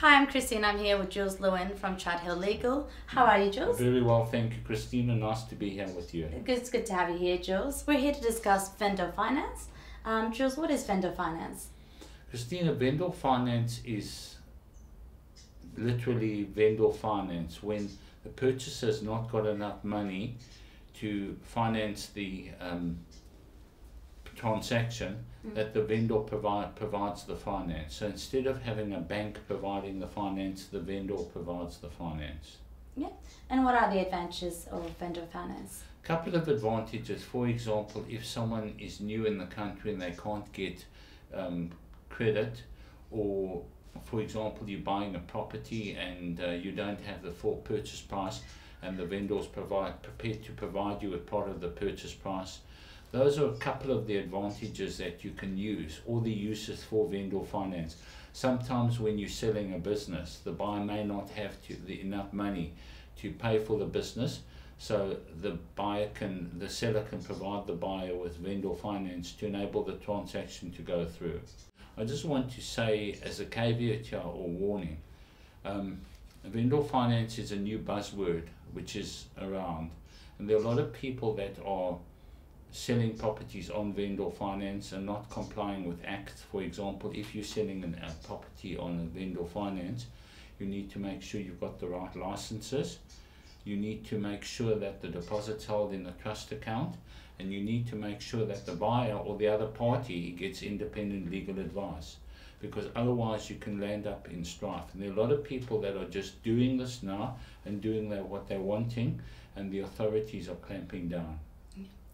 Hi, I'm Christine. I'm here with Jules Lewin from Chart Hill Legal. How are you, Jules? Very well, thank you, Christina. Nice to be here with you. It's good to have you here, Jules. We're here to discuss vendor finance. Jules, what is vendor finance? Christina, vendor finance is literally vendor finance when the purchaser's not got enough money to finance the transaction, that the vendor provides the finance. So instead of having a bank providing the finance, the vendor provides the finance. Yeah. And what are the advantages of vendor finance? A couple of advantages. For example, if someone is new in the country and they can't get credit, or for example you're buying a property and you don't have the full purchase price and the vendors prepared to provide you with part of the purchase price. Those are a couple of the advantages that you can use, or the uses for vendor finance. Sometimes when you're selling a business, the buyer may not have enough money to pay for the business, so the seller can provide the buyer with vendor finance to enable the transaction to go through. I just want to say, as a caveat here or warning, vendor finance is a new buzzword which is around, and there are a lot of people that are selling properties on vendor finance and not complying with acts. For example, if you're selling a property on a vendor finance, you need to make sure you've got the right licenses. You need to make sure that the deposit's held in a trust account, and you need to make sure that the buyer or the other party gets independent legal advice, because otherwise you can land up in strife. And there are a lot of people that are just doing this now and doing what they're wanting, and the authorities are clamping down.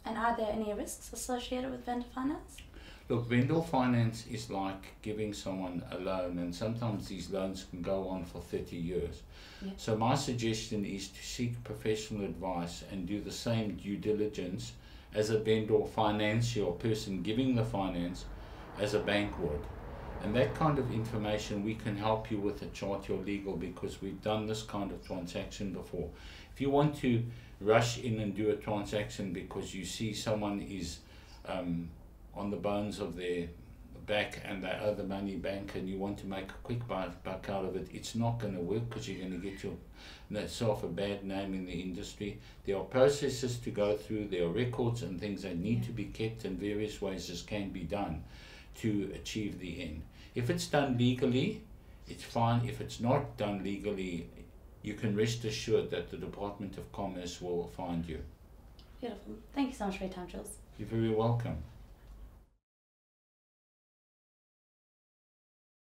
And are there any risks associated with vendor finance? Look, vendor finance is like giving someone a loan, and sometimes these loans can go on for 30 years. Yeah. So my suggestion is to seek professional advice and do the same due diligence as a vendor financier or person giving the finance as a bank would. And that kind of information we can help you with at Chart Hill Legal, because we've done this kind of transaction before. If you want to rush in and do a transaction because you see someone is on the bones of their back and they owe the money back, and you want to make a quick buck out of it, it's not going to work, because you're going to get yourself a bad name in the industry. There are processes to go through, there are records and things that need to be kept, and various ways this can be done to achieve the end. If it's done legally, it's fine. If it's not done legally, you can rest assured that the Department of Commerce will find you. Beautiful. Thank you so much for your time, Jules. You're very welcome.